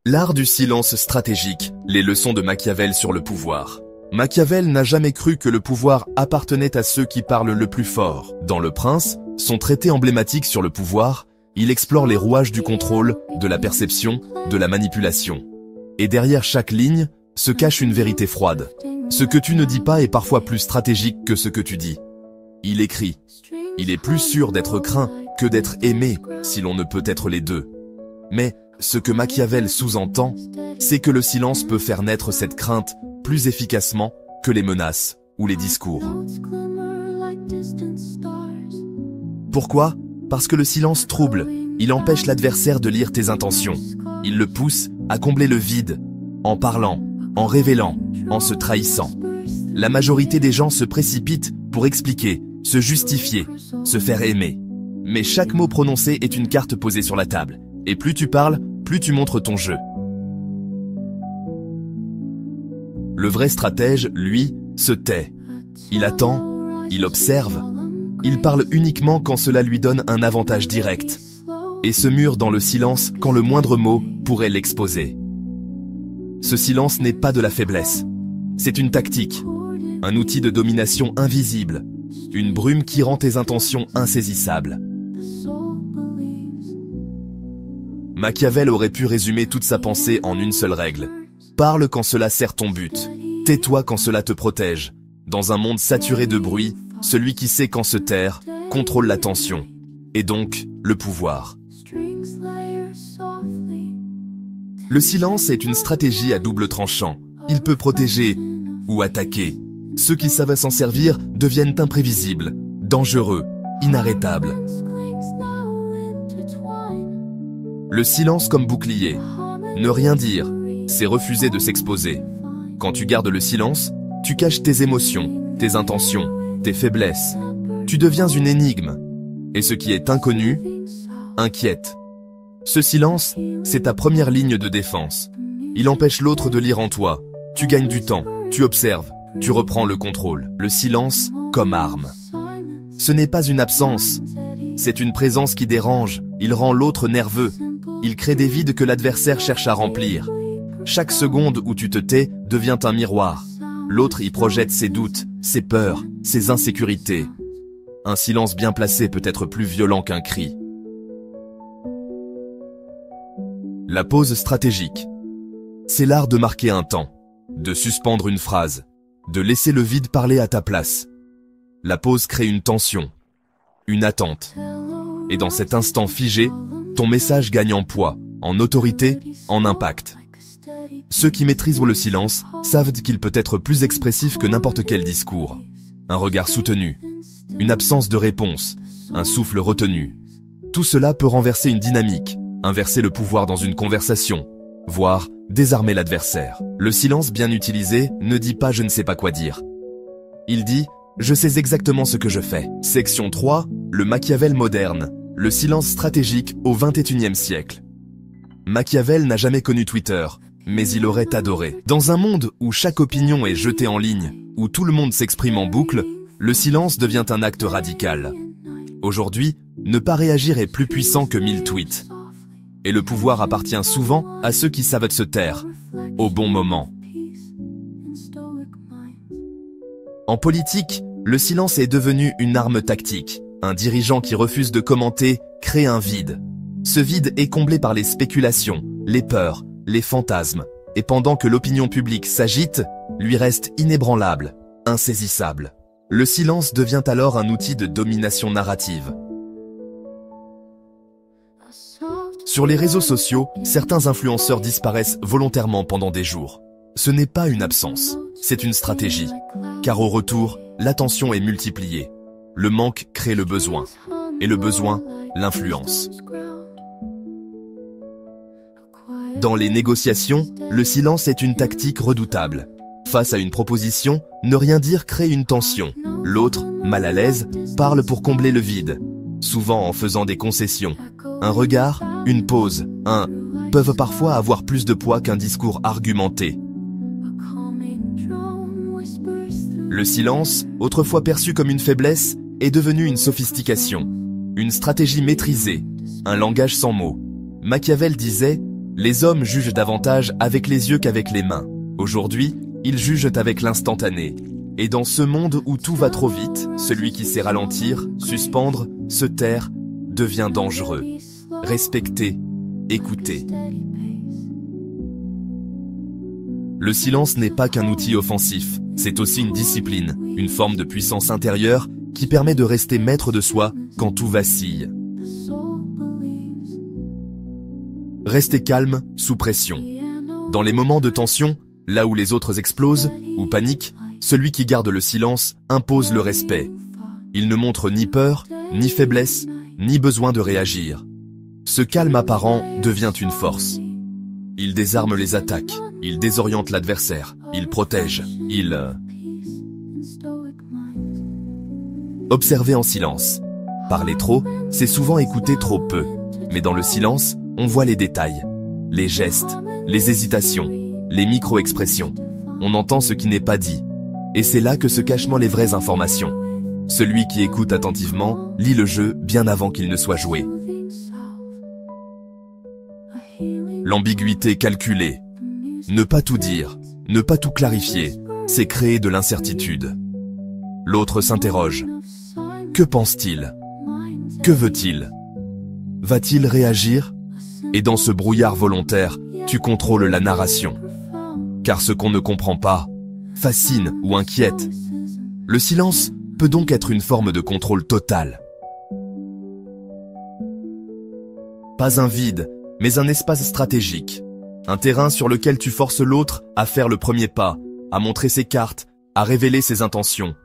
L'art du silence stratégique, les leçons de Machiavel sur le pouvoir. Machiavel n'a jamais cru que le pouvoir appartenait à ceux qui parlent le plus fort. Dans Le Prince, son traité emblématique sur le pouvoir, il explore les rouages du contrôle, de la perception, de la manipulation. Et derrière chaque ligne, se cache une vérité froide. Ce que tu ne dis pas est parfois plus stratégique que ce que tu dis. Il écrit « Il est plus sûr d'être craint que d'être aimé si l'on ne peut être les deux. » Mais ce que Machiavel sous-entend, c'est que le silence peut faire naître cette crainte plus efficacement que les menaces ou les discours. Pourquoi? Parce que le silence trouble, il empêche l'adversaire de lire tes intentions. Il le pousse à combler le vide, en parlant, en révélant, en se trahissant. La majorité des gens se précipitent pour expliquer, se justifier, se faire aimer. Mais chaque mot prononcé est une carte posée sur la table. Et plus tu parles, plus tu montres ton jeu. Le vrai stratège, lui, se tait. Il attend, il observe, il parle uniquement quand cela lui donne un avantage direct, et se mure dans le silence quand le moindre mot pourrait l'exposer. Ce silence n'est pas de la faiblesse, c'est une tactique, un outil de domination invisible, une brume qui rend tes intentions insaisissables. Machiavel aurait pu résumer toute sa pensée en une seule règle. Parle quand cela sert ton but. Tais-toi quand cela te protège. Dans un monde saturé de bruit, celui qui sait quand se taire contrôle l'attention, et donc le pouvoir. Le silence est une stratégie à double tranchant. Il peut protéger ou attaquer. Ceux qui savent s'en servir deviennent imprévisibles, dangereux, inarrêtables. Le silence comme bouclier. Ne rien dire, c'est refuser de s'exposer. Quand tu gardes le silence, tu caches tes émotions, tes intentions, tes faiblesses. Tu deviens une énigme. Et ce qui est inconnu, inquiète. Ce silence, c'est ta première ligne de défense. Il empêche l'autre de lire en toi. Tu gagnes du temps, tu observes, tu reprends le contrôle. Le silence comme arme. Ce n'est pas une absence, c'est une présence qui dérange. Il rend l'autre nerveux. Il crée des vides que l'adversaire cherche à remplir. Chaque seconde où tu te tais devient un miroir. L'autre y projette ses doutes, ses peurs, ses insécurités. Un silence bien placé peut être plus violent qu'un cri. La pause stratégique. C'est l'art de marquer un temps, de suspendre une phrase, de laisser le vide parler à ta place. La pause crée une tension, une attente. Et dans cet instant figé, ton message gagne en poids, en autorité, en impact. Ceux qui maîtrisent le silence savent qu'il peut être plus expressif que n'importe quel discours. Un regard soutenu, une absence de réponse, un souffle retenu. Tout cela peut renverser une dynamique, inverser le pouvoir dans une conversation, voire désarmer l'adversaire. Le silence bien utilisé ne dit pas « je ne sais pas quoi dire ». Il dit « je sais exactement ce que je fais ». Section 3, le Machiavel moderne. Le silence stratégique au XXIe siècle. Machiavel n'a jamais connu Twitter, mais il aurait adoré. Dans un monde où chaque opinion est jetée en ligne, où tout le monde s'exprime en boucle, le silence devient un acte radical. Aujourd'hui, ne pas réagir est plus puissant que 1000 tweets. Et le pouvoir appartient souvent à ceux qui savent se taire, au bon moment. En politique, le silence est devenu une arme tactique. Un dirigeant qui refuse de commenter crée un vide. Ce vide est comblé par les spéculations, les peurs, les fantasmes. Et pendant que l'opinion publique s'agite, lui reste inébranlable, insaisissable. Le silence devient alors un outil de domination narrative. Sur les réseaux sociaux, certains influenceurs disparaissent volontairement pendant des jours. Ce n'est pas une absence, c'est une stratégie. Car au retour, l'attention est multipliée. Le manque crée le besoin, et le besoin, l'influence. Dans les négociations, le silence est une tactique redoutable. Face à une proposition, ne rien dire crée une tension. L'autre, mal à l'aise, parle pour combler le vide, souvent en faisant des concessions. Un regard, une pause, peuvent parfois avoir plus de poids qu'un discours argumenté. Le silence, autrefois perçu comme une faiblesse, est devenu une sophistication, une stratégie maîtrisée, un langage sans mots. Machiavel disait Les hommes jugent davantage avec les yeux qu'avec les mains. Aujourd'hui, ils jugent avec l'instantané. Et dans ce monde où tout va trop vite, celui qui sait ralentir, suspendre, se taire, devient dangereux. Respecter, écouter. Le silence n'est pas qu'un outil offensif, c'est aussi une discipline, une forme de puissance intérieure qui permet de rester maître de soi quand tout vacille. Restez calme, sous pression. Dans les moments de tension, là où les autres explosent ou paniquent, celui qui garde le silence impose le respect. Il ne montre ni peur, ni faiblesse, ni besoin de réagir. Ce calme apparent devient une force. Il désarme les attaques, il désoriente l'adversaire, il protège, Observez en silence. Parler trop, c'est souvent écouter trop peu. Mais dans le silence, on voit les détails, les gestes, les hésitations, les micro-expressions. On entend ce qui n'est pas dit. Et c'est là que se cachent les vraies informations. Celui qui écoute attentivement lit le jeu bien avant qu'il ne soit joué. L'ambiguïté calculée. Ne pas tout dire, ne pas tout clarifier, c'est créer de l'incertitude. L'autre s'interroge. Que pense-t-il? Que veut-il? Va-t-il réagir? Et dans ce brouillard volontaire, tu contrôles la narration. Car ce qu'on ne comprend pas fascine ou inquiète. Le silence peut donc être une forme de contrôle total. Pas un vide, mais un espace stratégique. Un terrain sur lequel tu forces l'autre à faire le premier pas, à montrer ses cartes, à révéler ses intentions.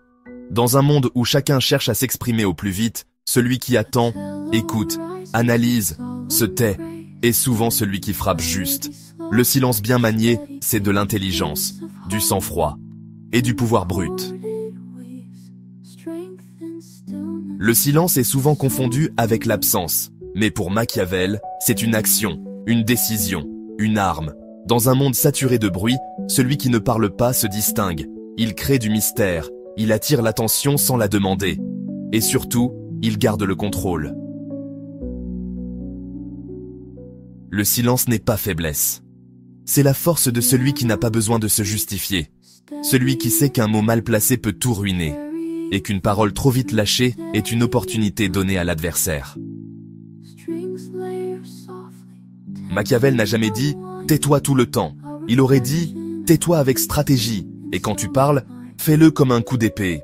Dans un monde où chacun cherche à s'exprimer au plus vite, celui qui attend, écoute, analyse, se tait, est souvent celui qui frappe juste. Le silence bien manié, c'est de l'intelligence, du sang-froid et du pouvoir brut. Le silence est souvent confondu avec l'absence, mais pour Machiavel, c'est une action, une décision, une arme. Dans un monde saturé de bruit, celui qui ne parle pas se distingue. Il crée du mystère, il attire l'attention sans la demander. Et surtout, il garde le contrôle. Le silence n'est pas faiblesse. C'est la force de celui qui n'a pas besoin de se justifier. Celui qui sait qu'un mot mal placé peut tout ruiner. Et qu'une parole trop vite lâchée est une opportunité donnée à l'adversaire. Machiavel n'a jamais dit « tais-toi tout le temps ». Il aurait dit « tais-toi avec stratégie » et quand tu parles, fais-le comme un coup d'épée.